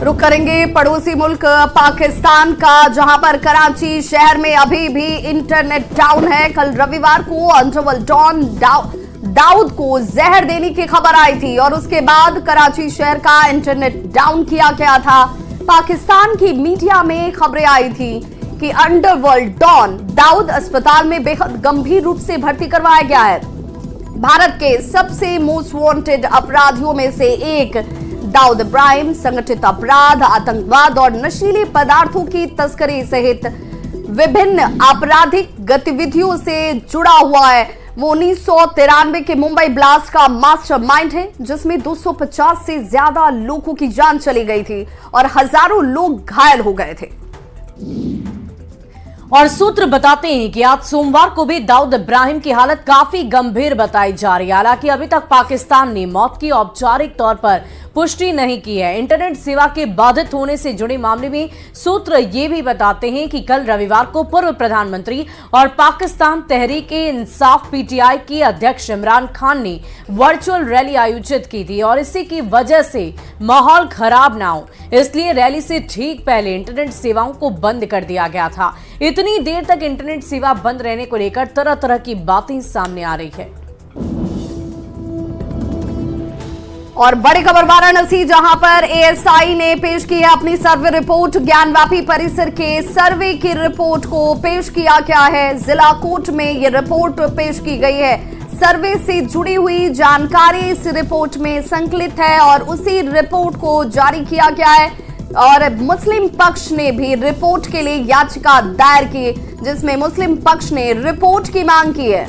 रुक करेंगे पड़ोसी मुल्क पाकिस्तान का, जहां पर कराची शहर में अभी भी इंटरनेट डाउन है। कल रविवार को अंडरवर्ल्ड डॉन दाऊद को जहर देने की खबर आई थी और उसके बाद कराची शहर का इंटरनेट डाउन किया गया था। पाकिस्तान की मीडिया में खबरें आई थी कि अंडरवर्ल्ड डॉन दाऊद अस्पताल में बेहद गंभीर रूप से भर्ती करवाया गया है। भारत के सबसे मोस्ट वांटेड अपराधियों में से एक दाऊद इब्राहिम संगठित अपराध, आतंकवाद और नशीले पदार्थों की तस्करी सहित विभिन्न आपराधिक गतिविधियों से जुड़ा हुआ है। वो 1993 के मुंबई ब्लास्ट का मास्टरमाइंड है, जिसमें 250 से ज्यादा लोगों की जान चली गई थी और हजारों लोग घायल हो गए थे। और सूत्र बताते हैं कि आज सोमवार को भी दाऊद इब्राहिम की हालत काफी गंभीर बताई जा रही है। हालांकि अभी तक पाकिस्तान ने मौत की औपचारिक तौर पर पुष्टि नहीं की है। इंटरनेट सेवा के बाधित होने से जुड़े मामले में सूत्र ये भी बताते हैं कि कल रविवार को पूर्व प्रधानमंत्री और पाकिस्तान तहरीक-ए-इंसाफ पीटीआई के अध्यक्ष इमरान खान ने वर्चुअल रैली आयोजित की थी और इसी की वजह से माहौल खराब ना हो, इसलिए रैली से ठीक पहले इंटरनेट सेवाओं को बंद कर दिया गया था। इतनी देर तक इंटरनेट सेवा बंद रहने को लेकर तरह तरह की बातें सामने आ रही है। और बड़ी खबर वाराणसी, जहां पर एएसआई ने पेश की है अपनी सर्वे रिपोर्ट। ज्ञानवापी परिसर के सर्वे की रिपोर्ट को पेश किया गया है। जिला कोर्ट में यह रिपोर्ट पेश की गई है। सर्वे से जुड़ी हुई जानकारी इस रिपोर्ट में संकलित है और उसी रिपोर्ट को जारी किया गया है। और मुस्लिम पक्ष ने भी रिपोर्ट के लिए याचिका दायर की, जिसमें मुस्लिम पक्ष ने रिपोर्ट की मांग की है।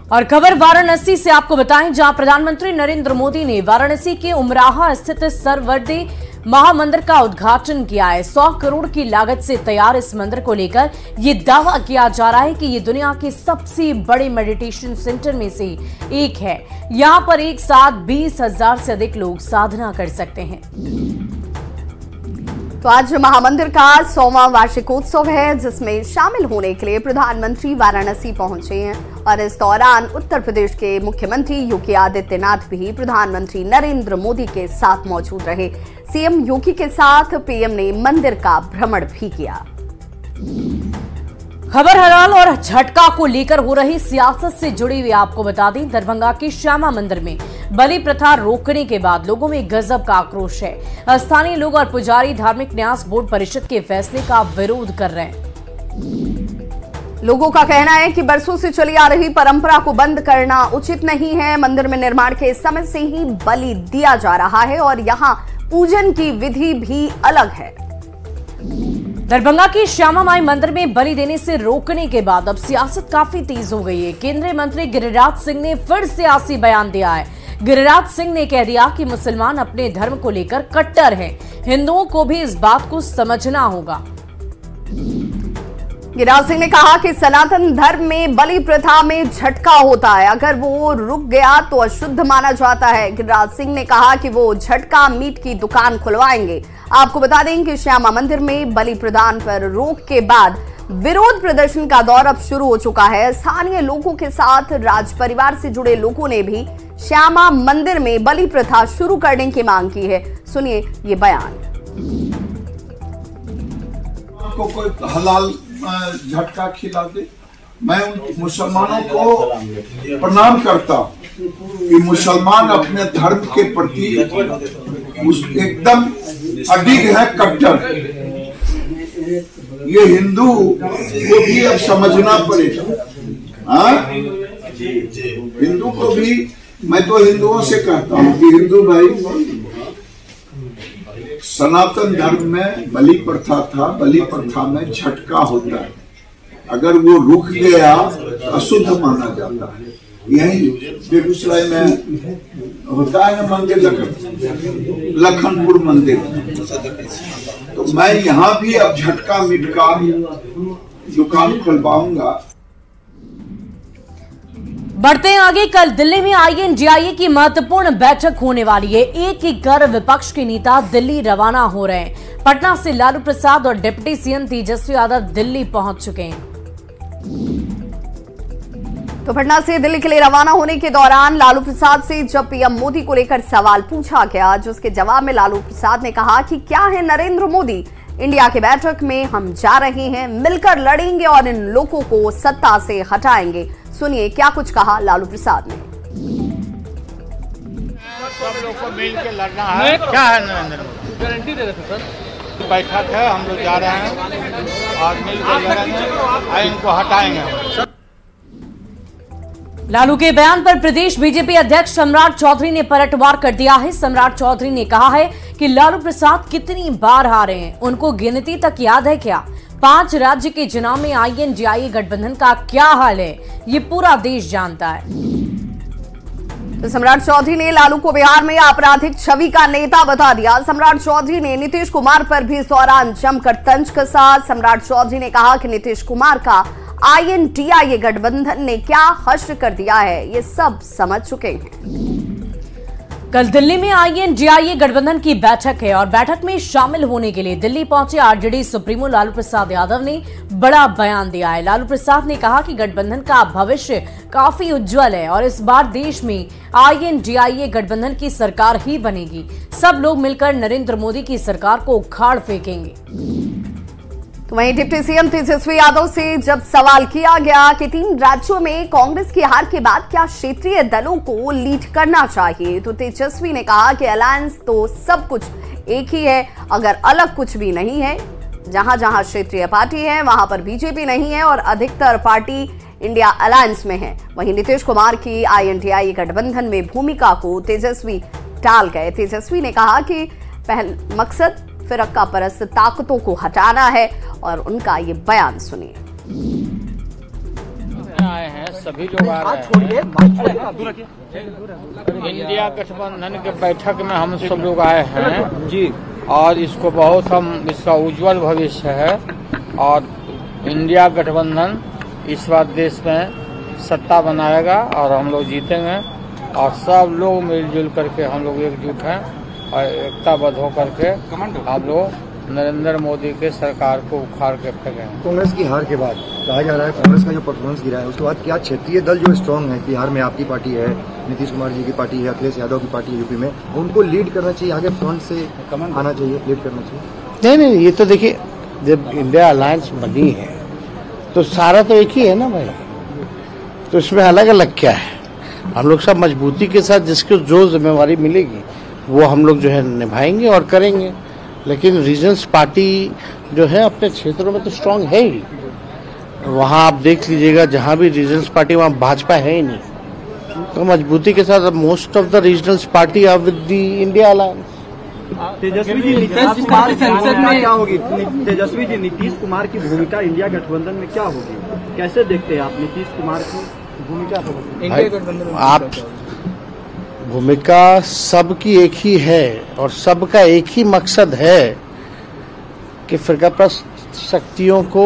और खबर वाराणसी से आपको बताएं, जहां प्रधानमंत्री नरेंद्र मोदी ने वाराणसी के उमराहा स्थित सरवर्दी महामंदिर का उद्घाटन किया है। 100 करोड़ की लागत से तैयार इस मंदिर को लेकर यह दावा किया जा रहा है कि ये दुनिया के सबसे बड़े मेडिटेशन सेंटर में से एक है। यहां पर एक साथ 20,000 से अधिक लोग साधना कर सकते हैं। तो आज महामंदिर का 100वां वार्षिकोत्सव है, जिसमें शामिल होने के लिए प्रधानमंत्री वाराणसी पहुंचे हैं और इस दौरान उत्तर प्रदेश के मुख्यमंत्री योगी आदित्यनाथ भी प्रधावानंत्री नरेंद्र मोदी के साथ मौजूद रहे। सीएम योगी के साथ पीएम ने मंदिर का भ्रमण भी किया। खबर हलाल और झटका को लेकर हो रही सियासत से जुड़ी हुई आपको बता दें, दरभंगा के श्यामा मंदिर में बलि प्रथा रोकने के बाद लोगों में गजब का आक्रोश है। स्थानीय लोग और पुजारी धार्मिक न्यास बोर्ड परिषद के फैसले का विरोध कर रहे हैं। लोगों का कहना है कि बरसों से चली आ रही परंपरा को बंद करना उचित नहीं है। मंदिर में निर्माण के समय से ही बलि दिया जा रहा है और यहाँ पूजन की विधि भी अलग है। दरभंगा की श्यामा माई मंदिर में बलि देने से रोकने के बाद अब सियासत काफी तेज हो गई है। केंद्रीय मंत्री गिरिराज सिंह ने फिर सियासी बयान दिया है। गिरिराज सिंह ने कह दिया कि मुसलमान अपने धर्म को लेकर कट्टर हैं, हिंदुओं को भी इस बात को समझना होगा। गिरिराज सिंह ने कहा कि सनातन धर्म में बलि प्रथा में झटका होता है, अगर वो रुक गया तो अशुद्ध माना जाता है। गिरिराज सिंह ने कहा कि वो झटका मीट की दुकान खुलवाएंगे। आपको बता दें कि श्यामा मंदिर में बलि प्रदान पर रोक के बाद विरोध प्रदर्शन का दौर अब शुरू हो चुका है। स्थानीय लोगों के साथ राज परिवार से जुड़े लोगों ने भी श्यामा मंदिर में बलि प्रथा शुरू करने की मांग की है। सुनिए ये बयान। आपको कोई हलाल झटका खिला दे, मैं उन मुसलमानों को प्रणाम करता कि मुसलमान अपने धर्म के प्रति एकदम अडिग है, कट्टर। ये हिंदू को भी अब समझना पड़ेगा। हिंदू को भी, मैं तो हिंदुओं से कहता हूँ कि हिंदू भाई, सनातन धर्म में बलि प्रथा था, बलि प्रथा में झटका होता है, अगर वो रुक गया अशुद्ध माना जाता है। यही बेगूसराय में होता है ना मंदिर, लखनपुर मंदिर। तो मैं यहाँ भी अब झटका मीट का दुकान खुलवाऊंगा। बढ़ते हैं आगे। कल दिल्ली में INDIA की महत्वपूर्ण बैठक होने वाली है। एक एक कर विपक्ष के नेता दिल्ली रवाना हो रहे हैं। पटना से लालू प्रसाद और डिप्टी CM तेजस्वी यादव दिल्ली पहुंच चुके हैं। तो पटना से दिल्ली के लिए रवाना होने के दौरान लालू प्रसाद से जब पीएम मोदी को लेकर सवाल पूछा गया, जिसके जवाब में लालू प्रसाद ने कहा कि क्या है नरेंद्र मोदी, इंडिया की बैठक में हम जा रहे हैं, मिलकर लड़ेंगे और इन लोगों को सत्ता से हटाएंगे। सुनिए क्या कुछ कहा लालू प्रसाद ने। सब लोग को मिल के लड़ना है। क्या है नरेंद्र मोदी गारंटी दे रहे थे सर, बैठक है, हम लोग जा रहे हैं और मिल के लड़ेंगे और इनको हटाएंगे। लालू के बयान पर प्रदेश बीजेपी अध्यक्ष सम्राट चौधरी ने पलटवार कर दिया है। सम्राट चौधरी ने कहा है कि लालू प्रसाद कितनी बार हारे हैं, उनको गिनती तक याद है क्या? 5 राज्य के चुनाव में INDIA गठबंधन का क्या हाल है, ये पूरा देश जानता है। तो सम्राट चौधरी ने लालू को बिहार में आपराधिक छवि का नेता बता दिया। सम्राट चौधरी ने नीतीश कुमार पर भी इस दौरान जमकर तंज कसा। सम्राट चौधरी ने कहा कि नीतीश कुमार का INDIA गठबंधन ने क्या हश्र कर दिया है, ये सब समझ चुके हैं। कल दिल्ली में INDIA गठबंधन की बैठक है और बैठक में शामिल होने के लिए दिल्ली पहुंचे RJD सुप्रीमो लालू प्रसाद यादव ने बड़ा बयान दिया है। लालू प्रसाद ने कहा कि गठबंधन का भविष्य काफी उज्जवल है और इस बार देश में INDIA गठबंधन की सरकार ही बनेगी। सब लोग मिलकर नरेंद्र मोदी की सरकार को उखाड़ फेंकेंगे। तो वहीं डिप्टी सीएम तेजस्वी यादव से जब सवाल किया गया कि 3 राज्यों में कांग्रेस की हार के बाद क्या क्षेत्रीय दलों को लीड करना चाहिए, तो तेजस्वी ने कहा कि अलायंस तो सब कुछ एक ही है, अगर अलग कुछ भी नहीं है। जहां जहां क्षेत्रीय पार्टी है वहां पर बीजेपी नहीं है और अधिकतर पार्टी इंडिया अलायंस में है। वहीं नीतीश कुमार की INDIA गठबंधन में भूमिका को तेजस्वी टाल गए। तेजस्वी ने कहा कि पहला मकसद फिरक्का परस्त ताकतों को हटाना है और उनका ये बयान सुनिए। आए हैं सभी लोग आ रहे हैं, इंडिया गठबंधन के बैठक में हम सब लोग आए हैं जी, और इसको बहुत हम इसका उज्जवल भविष्य है और इंडिया गठबंधन इस बार देश में सत्ता बनाएगा और हम लोग जीतेंगे और सब लोग मिलजुल करके हम लोग एकजुट हैं और एकताबद्ध होकर के हम लोग नरेंद्र मोदी के सरकार को उखाड़ के फेंके। कांग्रेस की हार के बाद कहा जा रहा है कांग्रेस का जो परफॉर्मेंस गिरा है उसके बाद क्या क्षेत्रीय दल जो स्ट्रांग है, बिहार में आपकी पार्टी है, नीतीश कुमार जी की पार्टी है, अखिलेश यादव की पार्टी है यूपी में, उनको लीड करना चाहिए, आगे फ्रंट से आना चाहिए, लीड करना चाहिए? नहीं, ये तो देखिए जब इंडिया अलायंस बनी है तो सारा तो एक ही है ना भाई, तो इसमें अलग अलग क्या है? हम लोग सब मजबूती के साथ जिसको जो जिम्मेवारी मिलेगी वो हम लोग जो है निभाएंगे और करेंगे। लेकिन रीजनल पार्टी जो है अपने क्षेत्रों में तो स्ट्रांग है ही, वहाँ आप देख लीजिएगा जहाँ भी रीजनल पार्टी वहाँ भाजपा है ही नहीं, तो मजबूती के साथ most of the regional party are with the India alliance. Tejashwi ji Nitish Kumar संसद में क्या होगी? तेजस्वी जी नीतीश कुमार की भूमिका इंडिया गठबंधन में क्या होगी, कैसे देखते हैं आप नीतीश कुमार की भूमिका इंडिया गठबंधन में? आप भूमिका सबकी एक ही है और सबका एक ही मकसद है कि फिरकाप्रस्त शक्तियों को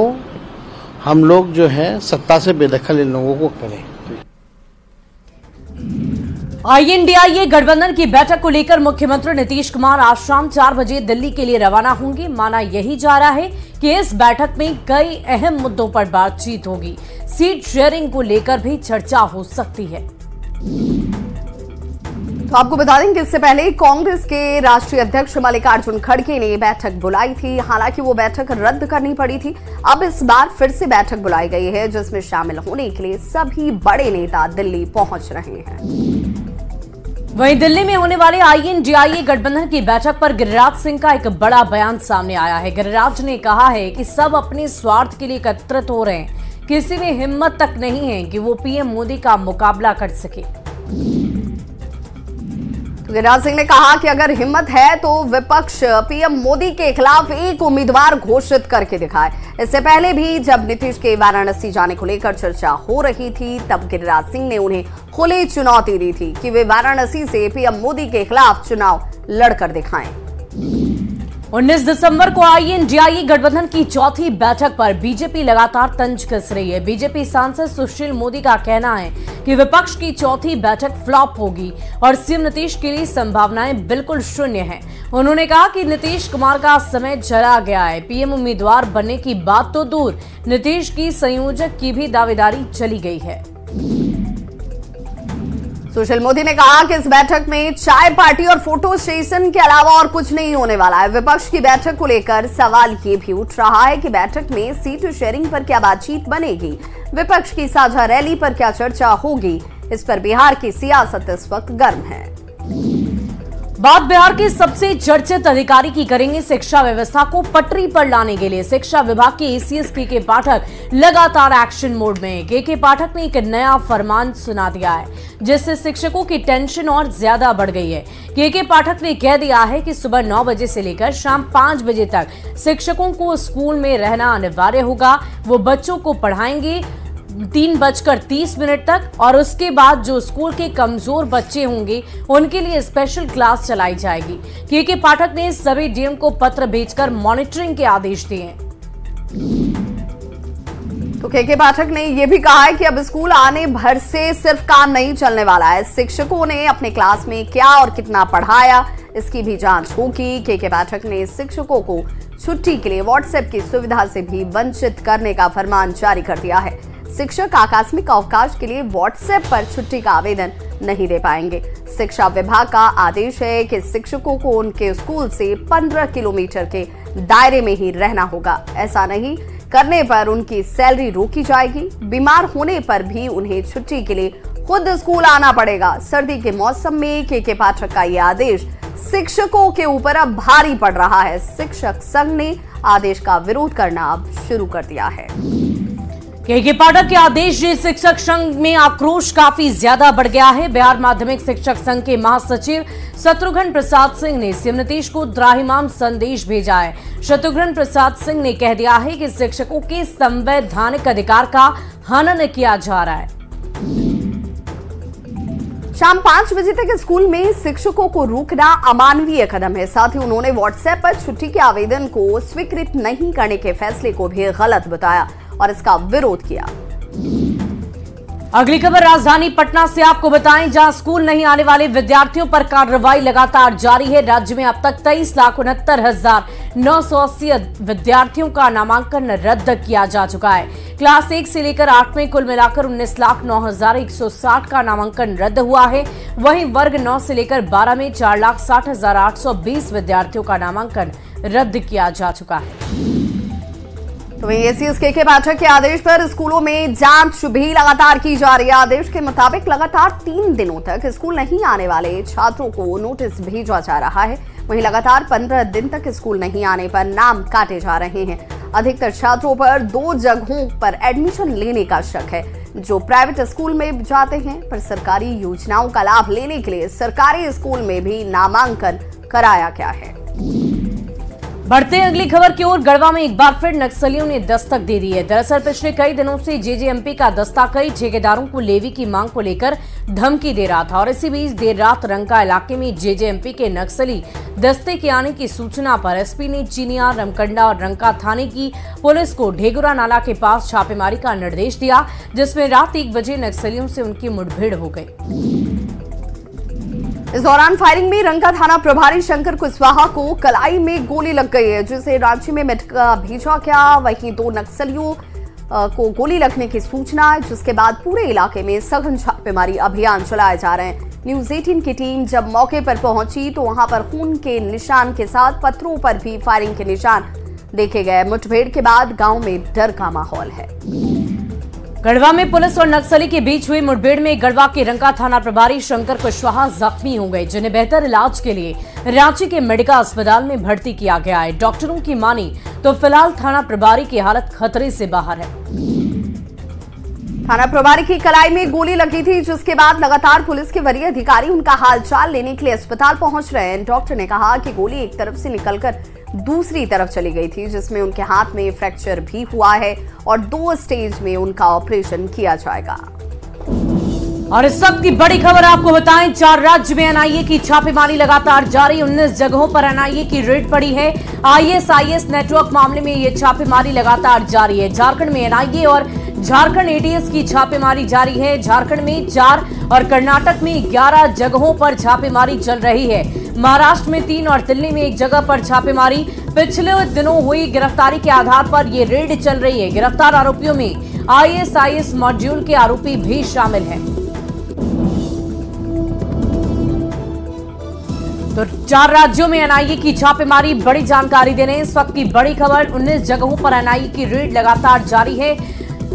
हम लोग जो है सत्ता से बेदखल इन लोगों को करें। INDIA गठबंधन की बैठक को लेकर मुख्यमंत्री नीतीश कुमार आज शाम 4 बजे दिल्ली के लिए रवाना होंगे। माना यही जा रहा है कि इस बैठक में कई अहम मुद्दों पर बातचीत होगी। सीट शेयरिंग को लेकर भी चर्चा हो सकती है। तो आपको बता दें कि इससे पहले कांग्रेस के राष्ट्रीय अध्यक्ष मल्लिकार्जुन खड़गे ने बैठक बुलाई थी, हालांकि वो बैठक रद्द करनी पड़ी थी। अब इस बार फिर से बैठक बुलाई गई है जिसमें शामिल होने के लिए सभी बड़े नेता दिल्ली पहुंच रहे हैं। वहीं दिल्ली में होने वाले INDIA गठबंधन की बैठक पर गिरिराज सिंह का एक बड़ा बयान सामने आया है। गिरिराज ने कहा है कि सब अपने स्वार्थ के लिए एकत्रित हो रहे हैं, किसी में हिम्मत तक नहीं है कि वो पीएम मोदी का मुकाबला कर सके। गिरिराज सिंह ने कहा कि अगर हिम्मत है तो विपक्ष पीएम मोदी के खिलाफ एक उम्मीदवार घोषित करके दिखाए। इससे पहले भी जब नीतीश के वाराणसी जाने को लेकर चर्चा हो रही थी तब गिरिराज सिंह ने उन्हें खुली चुनौती दी थी कि वे वाराणसी से पीएम मोदी के खिलाफ चुनाव लड़कर दिखाएं। 19 दिसंबर को INDIA गठबंधन की चौथी बैठक पर बीजेपी लगातार तंज कस रही है। बीजेपी सांसद सुशील मोदी का कहना है कि विपक्ष की चौथी बैठक फ्लॉप होगी और सीएम नीतीश के लिए संभावनाएं बिल्कुल शून्य हैं। उन्होंने कहा कि नीतीश कुमार का समय चला गया है, पीएम उम्मीदवार बनने की बात तो दूर, नीतीश की संयोजक की भी दावेदारी चली गई है। सुशील मोदी ने कहा कि इस बैठक में चाय पार्टी और फोटो सेशन के अलावा और कुछ नहीं होने वाला है। विपक्ष की बैठक को लेकर सवाल ये भी उठ रहा है कि बैठक में सीट शेयरिंग पर क्या बातचीत बनेगी, विपक्ष की साझा रैली पर क्या चर्चा होगी। इस पर बिहार की सियासत इस वक्त गर्म है। बात बिहार के सबसे चर्चित अधिकारी की करेंगे। शिक्षा व्यवस्था को पटरी पर लाने के लिए शिक्षा विभाग के एसीएस के पाठक लगातार एक्शन मोड में। के पाठक ने एक नया फरमान सुना दिया है, जिससे शिक्षकों की टेंशन और ज्यादा बढ़ गई है। के पाठक ने कह दिया है कि सुबह 9 बजे से लेकर शाम 5 बजे तक शिक्षकों को स्कूल में रहना अनिवार्य होगा। वो बच्चों को पढ़ाएंगे 3:30 तक और उसके बाद जो स्कूल के कमजोर बच्चे होंगे उनके लिए स्पेशल क्लास चलाई जाएगी। के पाठक ने सभी डीएम को पत्र भेजकर मॉनिटरिंग के आदेश दिए हैं। तो के पाठक ने यह भी कहा है कि अब स्कूल आने भर से सिर्फ काम नहीं चलने वाला है, शिक्षकों ने अपने क्लास में क्या और कितना पढ़ाया इसकी भी जांच होगी। के पाठक ने शिक्षकों को छुट्टी के लिए व्हाट्सएप की सुविधा से भी वंचित करने का फरमान जारी कर दिया है। शिक्षक आकस्मिक अवकाश के लिए व्हाट्सएप पर छुट्टी का आवेदन नहीं दे पाएंगे। शिक्षा विभाग का आदेश है कि शिक्षकों को उनके स्कूल से 15 किलोमीटर के दायरे में ही रहना होगा। ऐसा नहीं करने पर उनकी सैलरी रोकी जाएगी। बीमार होने पर भी उन्हें छुट्टी के लिए खुद स्कूल आना पड़ेगा। सर्दी के मौसम में के पाठक का यह आदेश शिक्षकों के ऊपर अब भारी पड़ रहा है। शिक्षक संघ ने आदेश का विरोध करना अब शुरू कर दिया है। के पाठक के आदेश से शिक्षक संघ में आक्रोश काफी ज्यादा बढ़ गया है। बिहार माध्यमिक शिक्षक संघ के महासचिव शत्रुघ्न प्रसाद सिंह ने सीएम नीतीश को त्राहिमाम संदेश भेजा है। शत्रुघ्न प्रसाद सिंह ने कह दिया है कि शिक्षकों के संवैधानिक अधिकार का हनन किया जा रहा है। शाम 5 बजे तक स्कूल में शिक्षकों को रोकना अमानवीय कदम है। साथ ही उन्होंने व्हाट्सएप पर छुट्टी के आवेदन को स्वीकृत नहीं करने के फैसले को भी गलत बताया और इसका विरोध किया। अगली खबर राजधानी पटना से आपको बताएं, जहां स्कूल नहीं आने वाले विद्यार्थियों पर कार्रवाई लगातार जारी है। राज्य में अब तक 23,69,980 विद्यार्थियों का नामांकन रद्द किया जा चुका है। क्लास 1 से लेकर 8 में कुल मिलाकर 19,09,160 का नामांकन रद्द हुआ है। वहीं वर्ग 9 से लेकर 12 में 4,60,820 विद्यार्थियों का नामांकन रद्द किया जा चुका है। तो एसीएस के पाठक के आदेश पर स्कूलों में जांच भी लगातार की जा रही है। आदेश के मुताबिक लगातार 3 दिनों तक स्कूल नहीं आने वाले छात्रों को नोटिस भेजा जा रहा है। वहीं लगातार 15 दिन तक स्कूल नहीं आने पर नाम काटे जा रहे हैं। अधिकतर छात्रों पर 2 जगहों पर एडमिशन लेने का शक है, जो प्राइवेट स्कूल में जाते हैं पर सरकारी योजनाओं का लाभ लेने के लिए सरकारी स्कूल में भी नामांकन कराया गया है। बढ़ते हैं अगली खबर की ओर। गढ़वा में एक बार फिर नक्सलियों ने दस्तक दे दी है। दरअसल पिछले कई दिनों से जेजेएमपी का दस्ता कई ठेकेदारों को लेवी की मांग को लेकर धमकी दे रहा था और इसी बीच देर रात रंका इलाके में जेजेएमपी के नक्सली दस्ते के आने की सूचना पर एसपी ने चिनिया, रमकंडा और रंका थाने की पुलिस को ढेगुरा नाला के पास छापेमारी का निर्देश दिया, जिसमें रात 1 बजे नक्सलियों से उनकी मुठभेड़ हो गई। इस दौरान फायरिंग में रंका थाना प्रभारी शंकर कुशवाहा को कलाई में गोली लग गई है, जिसे रांची में मेडिकल भेजा गया। वहीं 2 नक्सलियों को गोली लगने की सूचना है, जिसके बाद पूरे इलाके में सघन छापेमारी अभियान चलाए जा रहे हैं। न्यूज 18 की टीम जब मौके पर पहुंची तो वहां पर खून के निशान के साथ पत्थरों पर भी फायरिंग के निशान देखे गए। मुठभेड़ के बाद गांव में डर का माहौल है। गढ़वा में पुलिस और नक्सली के बीच हुई मुठभेड़ में गढ़वा के रंका थाना प्रभारी शंकर कुशवाहा जख्मी हो गए, जिन्हें बेहतर इलाज के लिए रांची के मेडिकल अस्पताल में भर्ती किया गया है। डॉक्टरों की मानी तो फिलहाल थाना प्रभारी की हालत खतरे से बाहर है। थाना प्रभारी की कलाई में गोली लगी थी, जिसके बाद लगातार पुलिस के वरीय अधिकारी उनका हालचाल लेने के लिए अस्पताल पहुंच रहे हैं। डॉक्टर ने कहा कि गोली एक तरफ से निकलकर दूसरी तरफ चली गई थी, जिसमें उनके हाथ में फ्रैक्चर भी हुआ है और 2 स्टेज में उनका ऑपरेशन किया जाएगा। और इस वक्त की बड़ी खबर आपको बताएं, 4 राज्य में एनआईए की छापेमारी लगातार जारी। 19 जगहों पर एनआईए की रेड पड़ी है। आईएसआईएस नेटवर्क मामले में ये छापेमारी लगातार जारी है। झारखंड में एनआईए और झारखंड एटीएस की छापेमारी जारी है। झारखंड में 4 और कर्नाटक में 11 जगहों पर छापेमारी चल रही है। महाराष्ट्र में 3 और दिल्ली में 1 जगह पर छापेमारी। पिछले दिनों हुई गिरफ्तारी के आधार पर ये रेड चल रही है। गिरफ्तार आरोपियों में आईएसआईएस मॉड्यूल के आरोपी भी शामिल हैं। तो 4 राज्यों में एनआईए की छापेमारी, बड़ी जानकारी देने इस वक्त की बड़ी खबर। 19 जगहों पर एनआईए की रेड लगातार जारी है।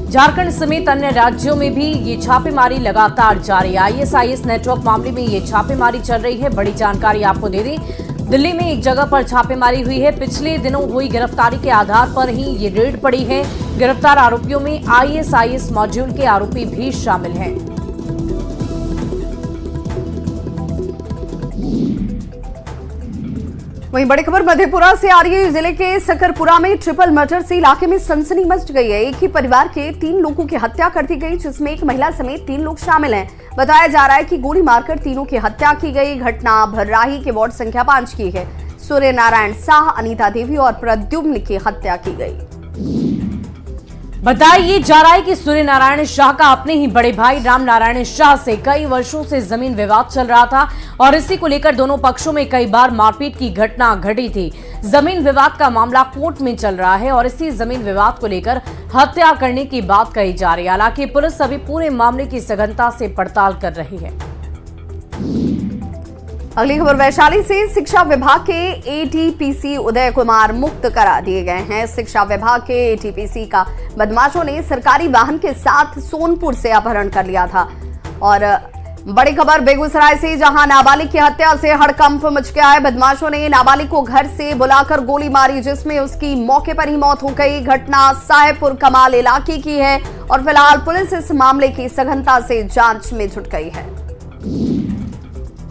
झारखंड समेत अन्य राज्यों में भी ये छापेमारी लगातार जारी है। आईएसआईएस नेटवर्क मामले में ये छापेमारी चल रही है। बड़ी जानकारी आपको दे दें, दिल्ली में एक जगह पर छापेमारी हुई है। पिछले दिनों हुई गिरफ्तारी के आधार पर ही ये रेड पड़ी है। गिरफ्तार आरोपियों में आईएसआईएस मॉड्यूल के आरोपी भी शामिल हैं। वहीं बड़ी खबर मधेपुरा से आ रही है। जिले के सकरपुरा में ट्रिपल मर्डर से इलाके में सनसनी मच गई है। एक ही परिवार के 3 लोगों की हत्या कर दी गई, जिसमें एक महिला समेत 3 लोग शामिल हैं। बताया जा रहा है कि गोली मारकर तीनों की हत्या की गई। घटना भर्राही के वार्ड संख्या 5 की है। सूर्य नारायण शाह, अनीता देवी और प्रद्युम्न की हत्या की गई। बताया जा रहा है कि सूर्य नारायण शाह का अपने ही बड़े भाई राम नारायण शाह से कई वर्षों से जमीन विवाद चल रहा था और इसी को लेकर दोनों पक्षों में कई बार मारपीट की घटना घटी थी। जमीन विवाद का मामला कोर्ट में चल रहा है और इसी जमीन विवाद को लेकर हत्या करने की बात कही जा रही है। हालांकि पुलिस अभी पूरे मामले की सघनता से पड़ताल कर रही है। अगली खबर वैशाली से। शिक्षा विभाग के एटीपीसी उदय कुमार मुक्त करा दिए गए हैं। शिक्षा विभाग के एटीपीसी का बदमाशों ने सरकारी वाहन के साथ सोनपुर से अपहरण कर लिया था। और बड़ी खबर बेगूसराय से, जहां नाबालिग की हत्या से हड़कंप मच गया है। बदमाशों ने नाबालिग को घर से बुलाकर गोली मारी, जिसमें उसकी मौके पर ही मौत हो गई। घटना साहेबपुर कमाल इलाके की है और फिलहाल पुलिस इस मामले की सघनता से जांच में जुट गई है।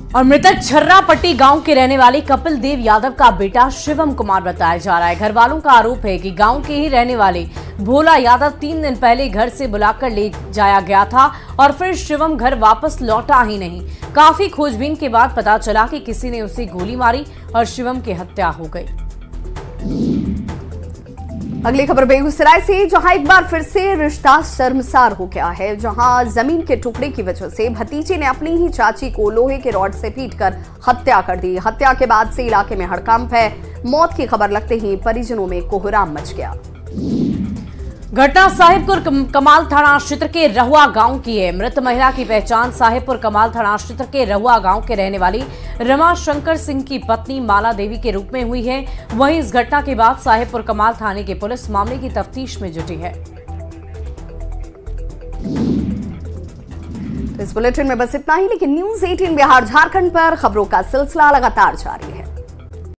और मृतक छर्रापट्टी गांव के रहने वाले कपिल देव यादव का बेटा शिवम कुमार बताया जा रहा है। घर वालों का आरोप है कि गांव के ही रहने वाले भोला यादव 3 दिन पहले घर से बुलाकर ले जाया गया था और फिर शिवम घर वापस लौटा ही नहीं। काफी खोजबीन के बाद पता चला कि किसी ने उसे गोली मारी और शिवम की हत्या हो गई। अगली खबर बेगूसराय से, जहां एक बार फिर से रिश्ता शर्मसार हो गया है। जहां जमीन के टुकड़े की वजह से भतीजे ने अपनी ही चाची को लोहे के रॉड से पीटकर हत्या कर दी। हत्या के बाद से इलाके में हड़कंप है। मौत की खबर लगते ही परिजनों में कोहराम मच गया। घटना साहेबपुर कमाल थाना क्षेत्र के रहुआ गांव की है। मृत महिला की पहचान साहेबपुर कमाल थाना क्षेत्र के रहुआ गांव के रहने वाली रमा शंकर सिंह की पत्नी माला देवी के रूप में हुई है। वहीं इस घटना के बाद साहेबपुर कमाल थाने की पुलिस मामले की तफ्तीश में जुटी है। इस बुलेटिन में बस इतना ही, लेकिन न्यूज़ 18 बिहार झारखंड पर खबरों का सिलसिला लगातार जारी है।